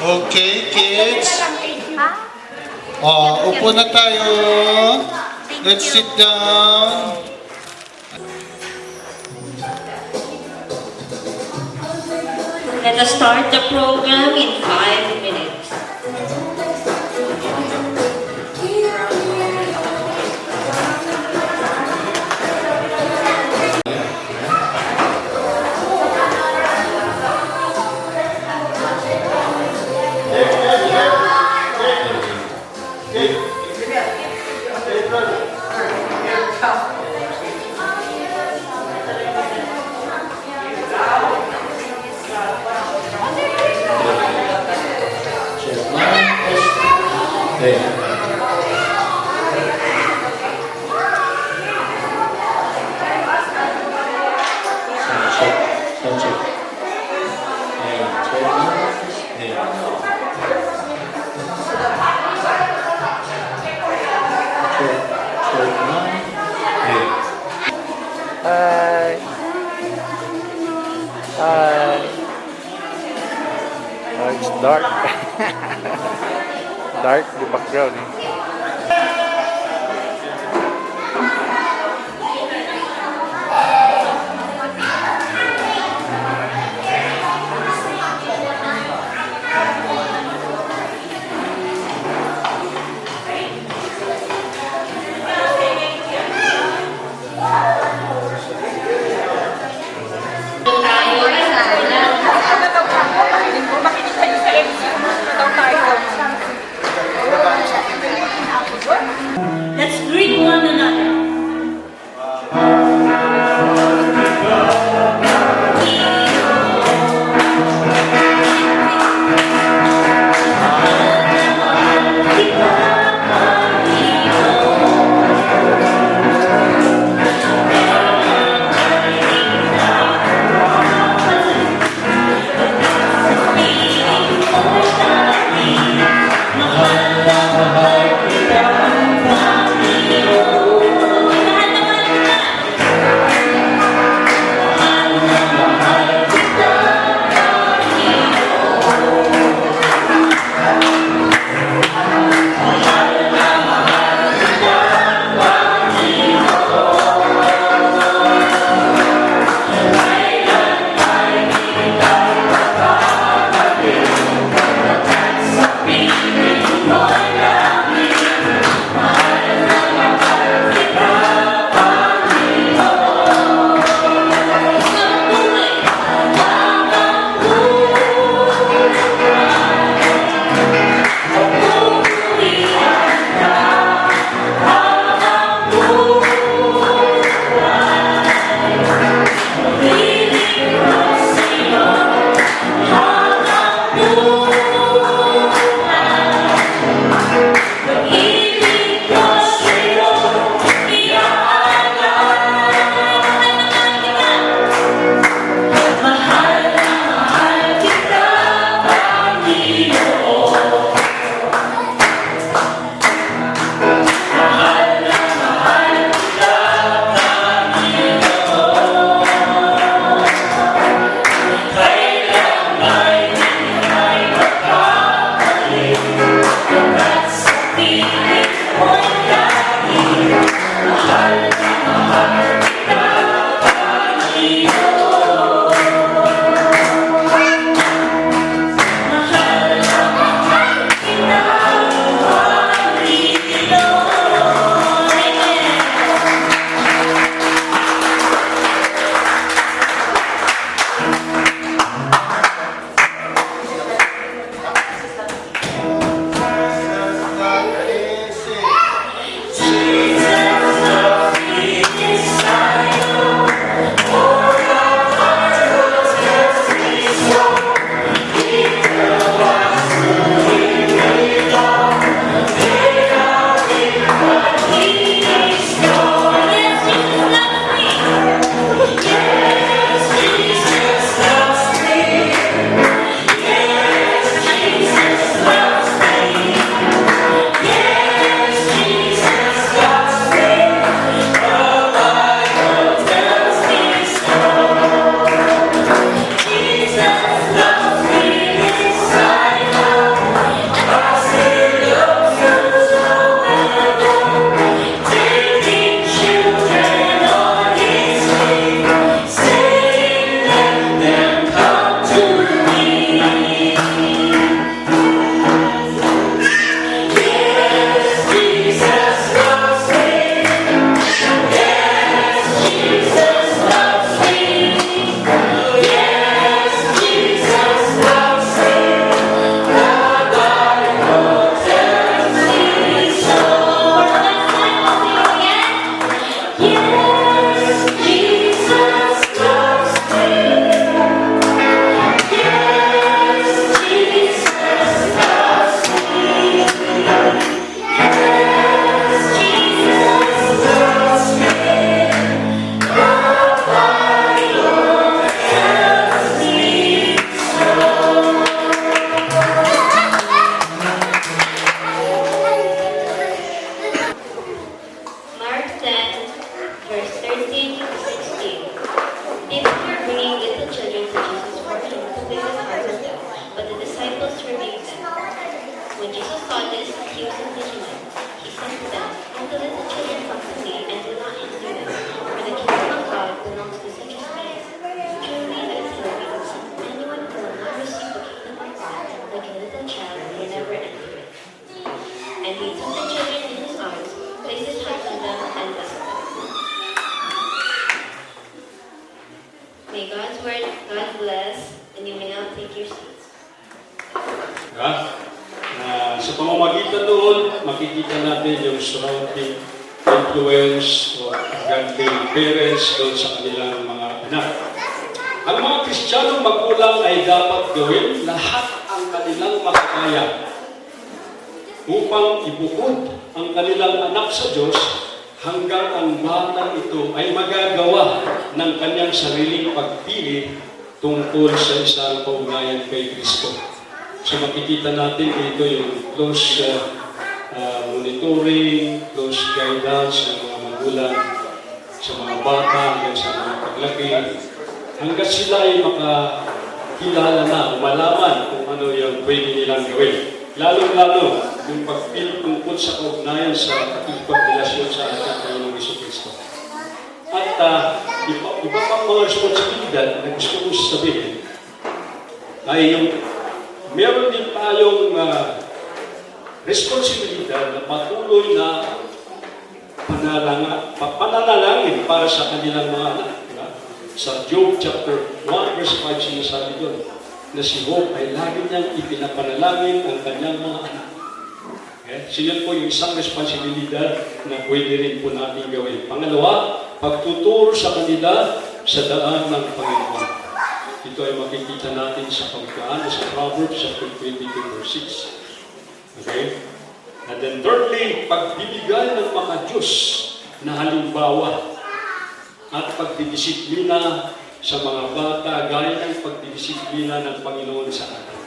Okay, kids. Upo na tayo. Let's sit down. Let us start the program in 5 minutes. Hey. Hi. Hi. Oh, it's dark. Dark the background. Let's greet one another. fierce and vigilant. He said to them, "Enter the children from the sea, and do not hinder them, for the kingdom of God belongs to such as these. Truly I tell you, anyone who will not receive the kingdom of God like a little child will never enter it." And he took the children in his arms, placed his hands on them, and blessed them. May God's word, God bless, and you may now take your seats. Sa pamamagitan doon, makikita natin yung surrounding influence o godly parents doon sa kanilang mga anak. Ang mga Kristiyanong magulang ay dapat gawin lahat ang kanilang makakaya upang ibukod ang kanilang anak sa Diyos hanggang ang batang ito ay magagawa ng kanyang sariling pagpili tungkol sa isang kaugnayan kay Kristo. So makikita natin dito yung close monitoring, close guidance ng mga magulang sa mga bata hanggang sa mga paglaki. Hanggang sila ay makakilala na o malaman kung ano yung pwede nilang gawin. Lalo-lalo yung pagpili tungkol sa kaugnayan sa pagrelasyon sa ating Panginoong Jesucristo. At iba pang mga responsibilidad na gusto kong sabihin ay yung meron din tayong responsibilidad na patuloy na pananalangin para sa kanilang mga anak. Diba? Sa Job chapter 1 verse 5 sinasabi doon na si Job ay lagi niyang ipinapanalangin ang kanyang mga anak. Okay? So yun po yung isang responsibilidad na pwede rin po natin gawin. Pangalawa, pagtuturo sa kanila sa daan ng Panginoon. Ito ay makikita natin sa pagkaan sa Proverbs chapter 22 verse 6. Okay? And then thirdly, pagbibigay ng mga Diyos na halimbawa at pagdidisiplina sa mga bata gaya ng pagdidisiplina ng Panginoon sa atin.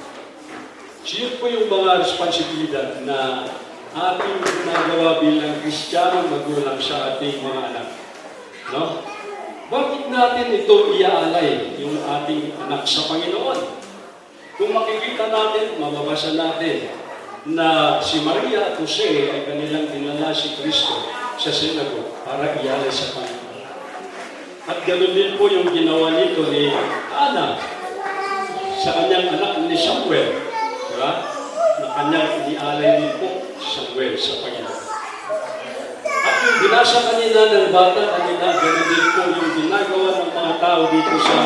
So yun po yung mga responsibilidad na ating ginagawa bilang Kristiyanong magulang sa ating mga anak. No? Bakit natin ito iaalay, yung ating anak sa Panginoon? Kung makikita natin, mababasa natin na si Maria at Jose ay kanilang dinala si Kristo sa sinagogue para ialay sa Panginoon. At ganoon din po yung ginawa nito ni Ana sa kanyang anak ni Samuel. Diba? Na kanyang inialay din po si Samuel sa Panginoon. At yung binasa kanina ng bata kanina, ganoon din po yung ginagawa ng mga tao dito sa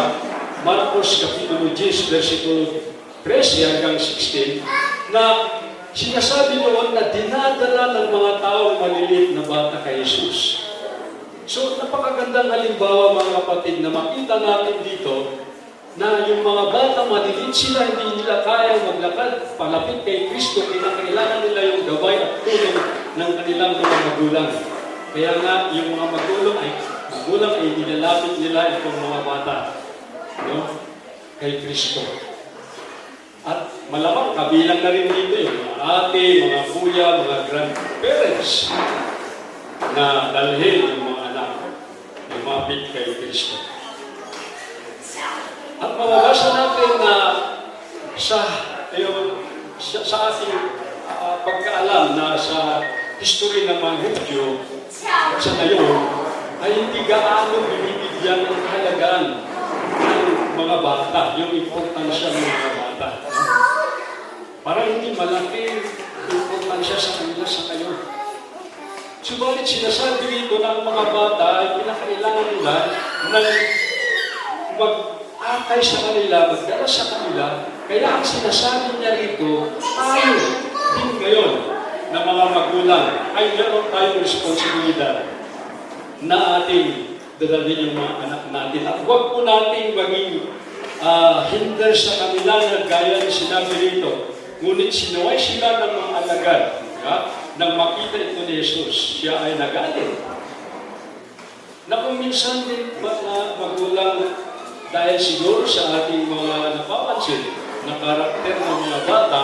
Marcos Kapitulo 10, versikulo 13 hanggang 16, na sinasabi doon na dinadala ng mga taong maliliit na bata kay Jesus. So, napakagandang halimbawa mga kapatid na makita natin dito na yung mga bata maliliit sila, hindi nila kaya maglakad palapit kay Kristo, kinakailangan nila yung gabay at tulong ng kanilang mga magulang. Kaya nga, yung mga magulang ay nilalapit nila itong mga bata, no? Kay Kristo. At malamang kabilang na rin dito yung mga ate, mga kuya, mga grandparents na dalhin yung mga anak lumapit kay Kristo. At mababasa natin na sa ating pagkaalam na sa history ng mga Hudyo sa ngayon ay hindi gaano binibigyan ng kahalagaan ng mga bata, yung importansya ng mga bata. Parang hindi malaki importansya sa kanila sa ngayon. Subalit sinasabi rito ng mga bata ay pinakailangan nila ng mag-akay sa kanila, magdala sa kanila. Kaya ang sinasabi niya rito, tayo din ngayon na mga magulang ay meron tayong responsibilidad na ating dadalhin yung mga anak natin. At huwag po nating maging hinder sa kanila na gaya na sinabi rito. Ngunit sinaway sila ng mga alagad. Nang makita ito ni Jesus, siya ay nagalit. Na kung minsan din na magulang dahil siguro sa ating mga napapansin na karakter ng mga bata,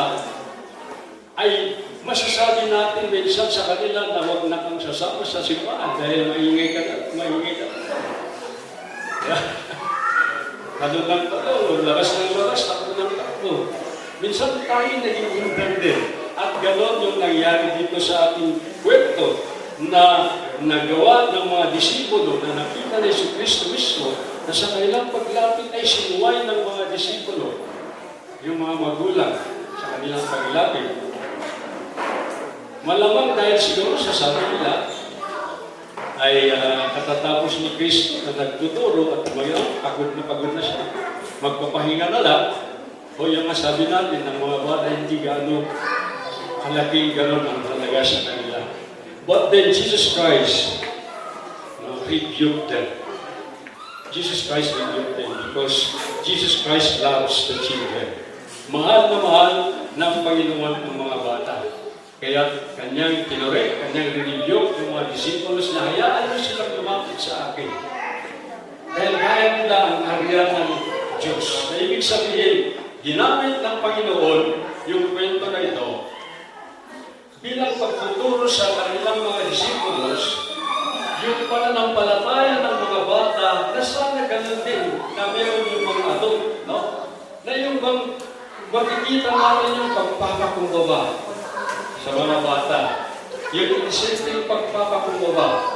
ay masasabi natin minsan sa kanila na huwag na kang sasama sa simbahan dahil maingay ka na, maingay ka na. Ano lang takbo, lakas ng lakas, takbo ng takbo. Minsan tayo naging hinder din At ganon yung nangyari dito sa ating kwento na nagawa ng mga disipulo na nakita ni Jesucristo mismo na sa kanilang paglapit ay sinuway ng mga disipulo, yung mga magulang sa kanilang paglapit. Malamang dahil siguro sa sabi nila ay katatapos ni Kristo na nagtuturo at ngayon pagod na siya. Magpapahinga na lang o yung sabi natin ng mga bata hindi gaano kalaki ganon ang talaga sa kanila. But then Jesus Christ rebuked them. Jesus Christ rebuked them because Jesus Christ loves the children. Mahal na mahal ng Panginoon ang mga bata. Kaya kanyang tinore, kanyang rebuke yung mga disciples na hayaan mo silang lumapit sa akin. Dahil kaya nila ang harian ng Diyos. Na ibig sabihin, ginamit ng Panginoon yung kwento na ito bilang pagtuturo sa kanilang mga disciples yung pananampalataya ng mga bata na sana ganun din na meron yung mga adult, no? Na yung bang makikita natin yung pagpapakumbaba sa mga bata. Yung inisenteng pagpapakumbaba.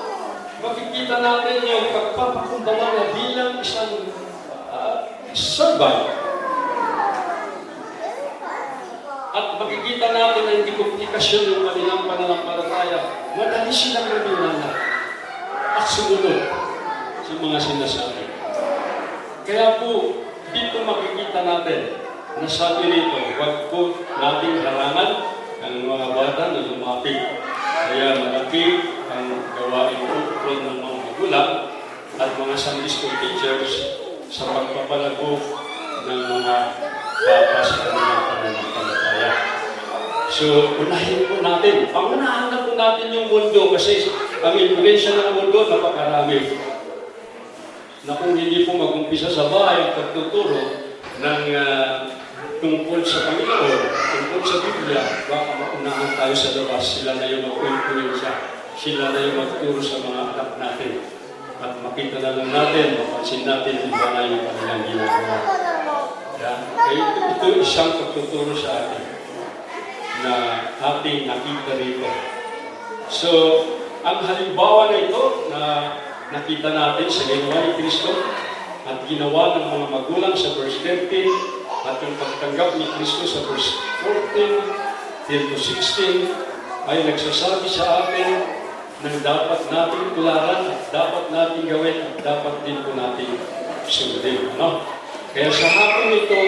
Makikita natin yung pagpapakumbaba na bilang isang servant. At makikita natin na hindi komplikasyon yung kanilang pananampalataya. Madali silang naminala at sumunod sa mga sinasabi. Kaya po, dito makikita natin na sabi nito, huwag po nating harangan ang mga bata na lumapit. Kaya malaki ang gawain po ng mga magulang at mga Sunday school teachers sa pagpapalago ng mga bata sa kanilang pananampalataya. So, unahin po natin. Pangunahan na po natin yung mundo kasi ang influensya ng mundo napakarami. Na kung hindi po mag-umpisa sa bahay ang pagtuturo ng tungkol sa Panginoon, tungkol sa Biblia, baka maunahan tayo sa labas. Sila na yung mag-influensya. Sila na yung magturo sa mga anak natin. At makita na lang natin, mapansin natin, iba na yung kanilang ginagawa. Kaya ito isang pagtuturo sa atin na ating nakita rito. So, ang halimbawa na ito na nakita natin sa ginawa ni Kristo at ginawa ng mga magulang sa verse 13 at yung pagtanggap ni Kristo sa verse 14 till to 16 ay nagsasabi sa atin na dapat natin tularan at dapat natin gawin at dapat din po natin sundin. No? Kaya sa hapon ito,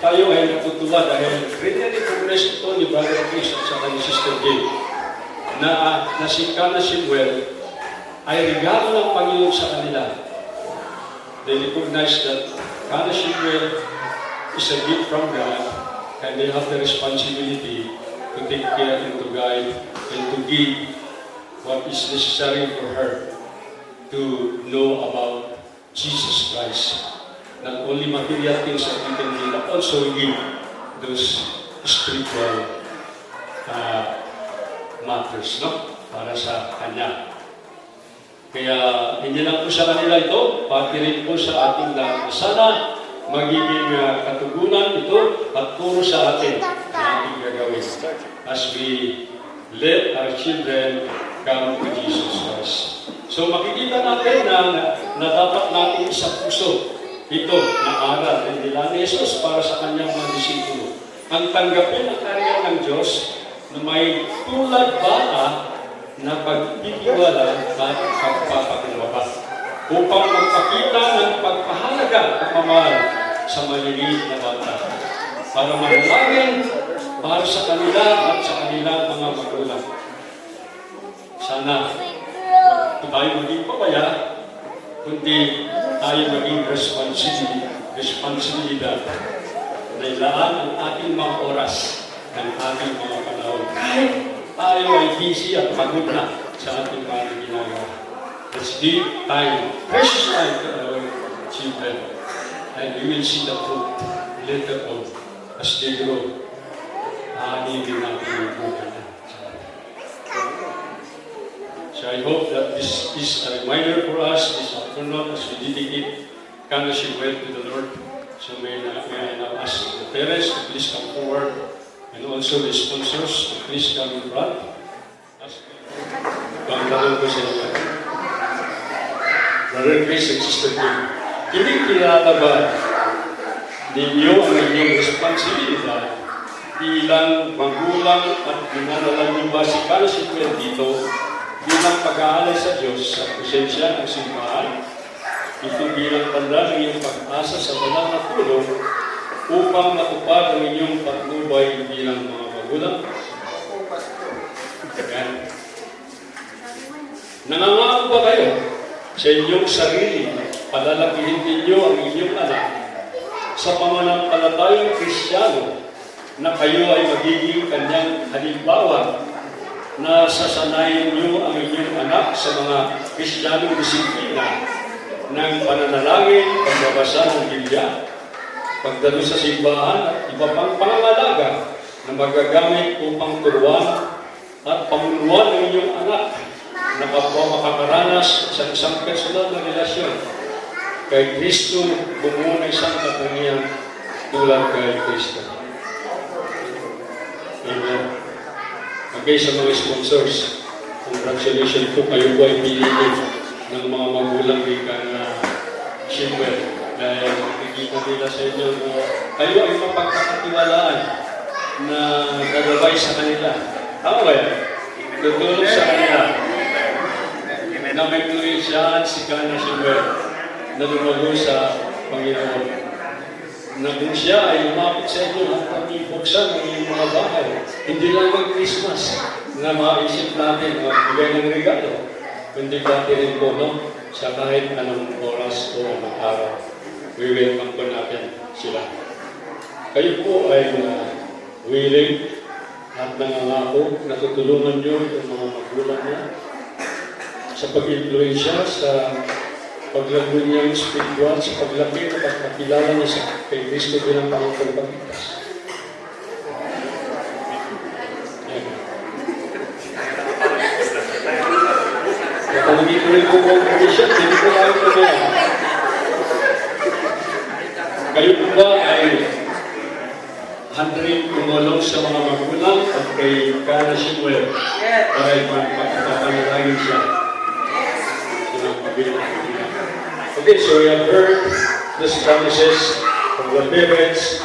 tayo ay natutuwa dahil really progress ito ni Brother Chris at saka ni Sister Jane na si Kana Silwell ay regalo ng Panginoon sa kanila. They recognize that Kana Silwell is a gift from God and they have the responsibility to take care and to guide and to give what is necessary for her to know about Jesus Christ. Not only material things that we can give, but also give those spiritual matters, no? Para sa Kanya. Kaya hindi lang po sa kanila ito, pati rin po sa ating lahat. Sana magiging katugunan ito at turo sa atin na ating gagawin. As we let our children come to Jesus Christ. So makikita natin na dapat natin sa puso ito na aral ng nila ni Jesus para sa kanyang mga disipulo. Ang tanggapin ang karya ng Diyos na may tulad bata na pagtitiwala at pagpapakumbaba upang magpakita ng pagpahalaga at pamahal sa maliliit na bata para manalangin para sa kanila at sa kanilang mga magulang. Sana tayo maging pabaya, kundi tayo maging responsibilidad na ilaan ang ating mga oras ng ating mga panahon. Kahit tayo ay busy at pagod na sa ating mga ginagawa. Let's give time, precious time to our children, and we will see the fruit later on as they grow. Aanigin natin yung buhay na. So I hope that this is a reminder for us this afternoon as we dedicate Kana Silwell to the Lord. So may I now ask the parents to please come forward and also the sponsors, please come in front. Pagtanong ko sa inyo. Brother Chris and Sister Kim, kinikilala ba ninyo ang inyong responsibilidad bilang magulang at dinadala niyo ba si Carlson dito bilang pag-aalay sa Diyos sa presensya ng simbahan? Ito bilang tanda ng iyong pag-asa sa banal na tulong upang matupad ang inyong patnubay bilang mga magulang. Ayan. Nangangako ba kayo sa inyong sarili, palalakihin ninyo ang inyong anak sa pamananampalatayang Kristiyano na kayo ay magiging kanyang halimbawa na sasanayin niyo ang inyong anak sa mga Kristiyanong disiplina ng pananalangin, pagbabasa ng Biblia, pagdalo sa simbahan at iba pang pangangalaga na magagamit upang turuan at pamunuan ng inyong anak na kapwa makakaranas sa isang personal na relasyon kay Kristo, bumuo ng isang katangian tulad kay Kristo. Amen. Okay, sa mga sponsors, congratulations po, kayo po ay pinili ng mga magulang ni Kana Shimwell. Dahil nakikita nila sa inyo na kayo ay mapagkakatiwalaan na gagabay sa kanila. Tama ba yan? Tutulog sa kanila. Na may tuwisyan si Kana Shimwell na lumago sa Panginoon. Na kung siya ay lumapit sa inyo at ibuksan ang inyong mga bahay, hindi lang mag-Christmas na maisip natin magbigay ng regalo, kundi pati rin po, no? Sa kahit anong oras o anong araw, we-welcome po natin sila. Kayo po ay willing at nangangako na tutulungan nyo yung mga magulang niya sa pag-influensya sa paglago niyang spiritual sa paglaki at pagkakilala niya sa kay Kristo bilang Panginoon Pagligtas. Katanungin ko rin po congregation, hindi ko kayo po yan. Kayo po ba ay handling tumulong sa mga magulang at kay Kana Shimwell para ipagpapanalangin siya? Okay, so we have heard the promises from the parents,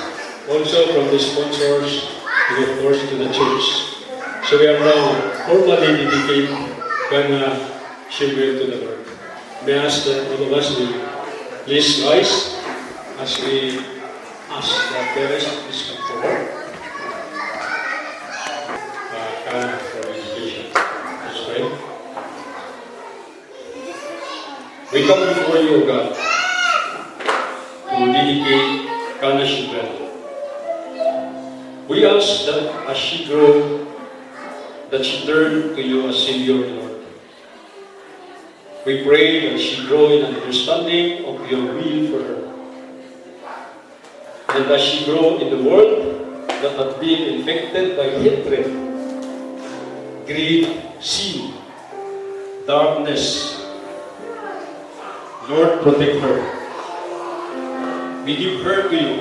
also from the sponsors, and of course to the church. So we are now formally dedicating Kana Shimwell to the Lord. May I ask that all of us will please rise as we ask the parents to please come forward. Kana for education. Let's pray. We come before you, God, to dedicate Kana Shimwell. We ask that as she grows, that she turn to you as Savior, Lord. We pray that she grow in understanding of your will for her. And as she grow in the world that has been infected by hatred, greed, sin, darkness, Lord, protect her. We give her to you.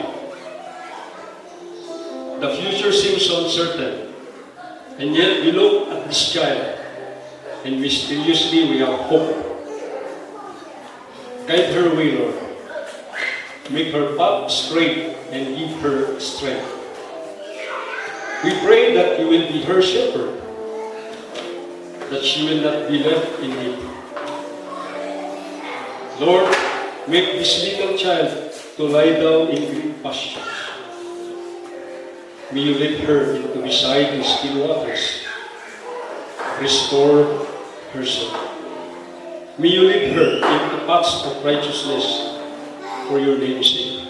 The future seems uncertain, and yet we look at this child, and mysteriously we have hope. Guide her way, Lord. Make her path straight and give her strength. We pray that you will be her shepherd, that she will not be left in need. Lord, make this little child to lie down in green pastures. May you lead her into beside the still waters. Restore her soul. May you lead her into paths of righteousness for your name's sake.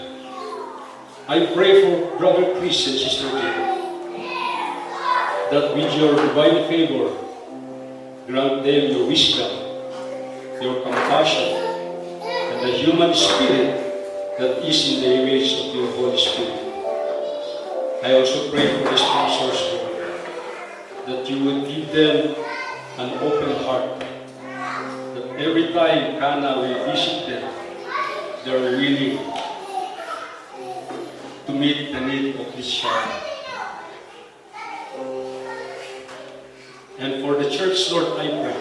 I pray for Brother Chris and Sister David, that with your divine favor, grant them your wisdom, your compassion, and the human spirit that is in the image of your Holy Spirit. I also pray for the sponsors, Lord, that you would give them an open heart, that every time Kana will visit them, they are willing to meet the need of this child. And for the church, Lord, I pray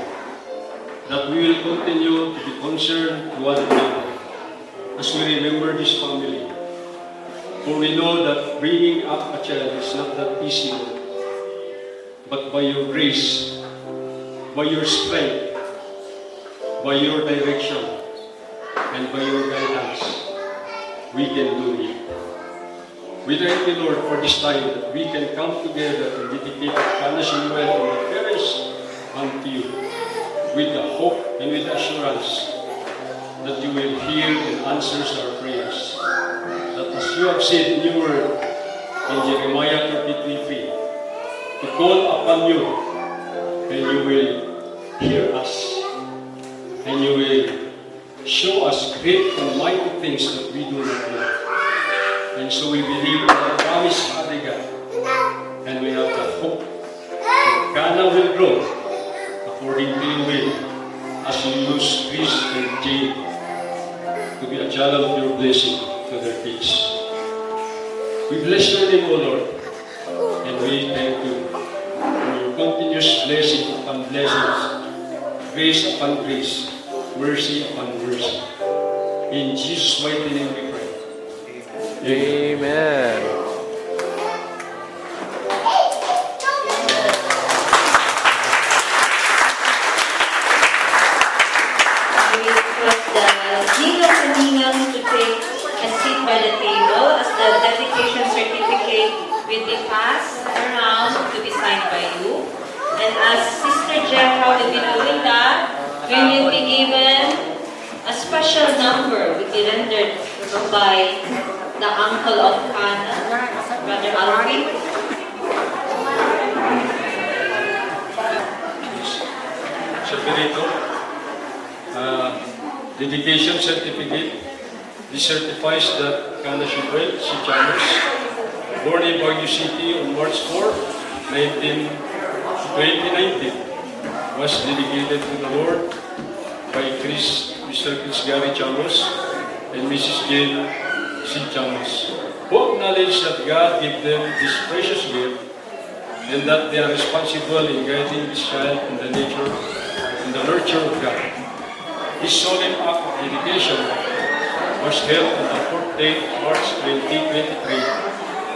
that we will continue to be concerned to one another as we remember this family. For we know that bringing up a child is not that easy, Lord. But by your grace, by your strength, by your direction, and by your guidance, we can do it. We thank you, Lord, for this time that we can come together and dedicate Kana Shinuel and the parents unto you with the hope and with the assurance that you will hear and answer our prayers. That as you have said in your word in Jeremiah 33:3, to call upon you and you will hear us and you will show us great and mighty things that we do not know. And so we believe in the promise, Father God, and we have the hope that Kana will grow according to your will as you use Chris and Jane to be a channel of your blessing to their kids. We bless your name, O Lord, and we thank you for your continuous blessing upon blessings, grace upon grace, mercy upon mercy. In Jesus' mighty name we pray. Amen. We request the Ninong and Ninang to take a seat by the table as the dedication certificate will be passed around to be signed by you. And as Sister Jekha will be doing that, we will be given a special number will be rendered by the uncle of Kana, Brother Alvin. Separator, dedication certificate. This certifies that Kana Shinuel C. Chalmers, born in Baguio City on March 4, 2019, was dedicated to the Lord by Mr. Chris Gary Chalmers and Mrs. Jane C. Chalmers, who acknowledge that God gave them this precious gift and that they are responsible in guiding this child in the nature and the nurture of God. This solemn act of dedication was held on the 4th day of March 2023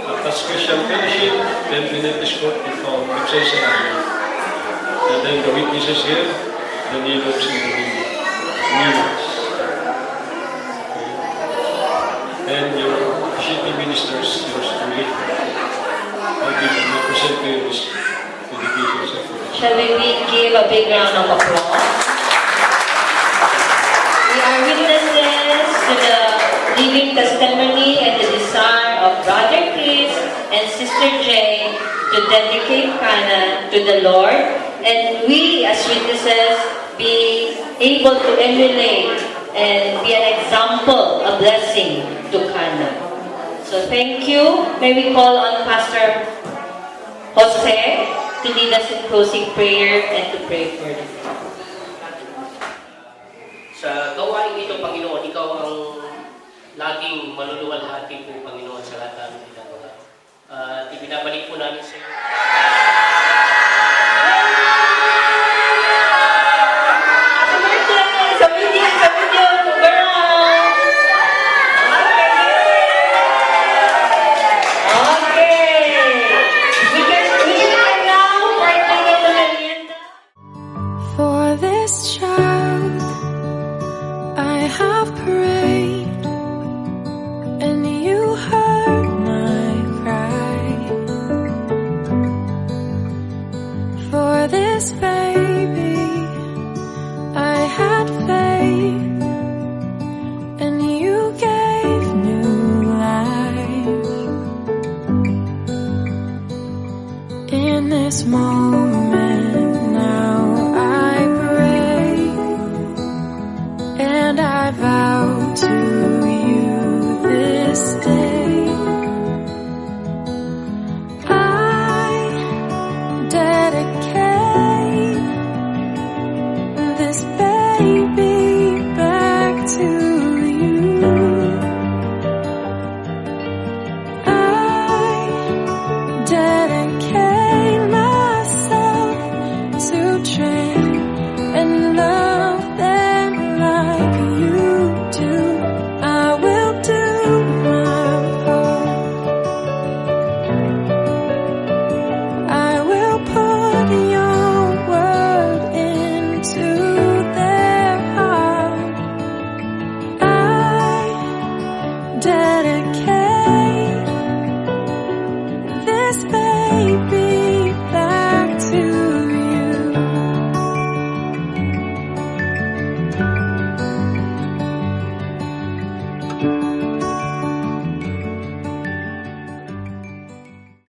at a special fellowship then in Episcopal called Princess Avenue. And then the witnesses here, the Ninongs and the Ninongs. And your city ministers, yours truly, I'll present to you this dedication certificate. Shall we give a big round of applause? We are witnesses to the living testimony and the desire of Brother Chris and Sister Jane to dedicate Kana to the Lord, and we as witnesses be able to emulate and be an example, a blessing to Kana. So thank you. May we call on Pastor Jose to lead us in closing prayer and to pray for them. Sa gawain ito, Panginoon, ikaw ang laging maluluwalhati po, Panginoon, sa lahat ng ginagawa. At ibinabalik po namin sa iyo. Happy birthday! Sa video, girl! Okay! We can now partake of the merienda. For this child, I have prayed, and you heard my cry. For this baby, I had faith, and you gave new life. In this moment,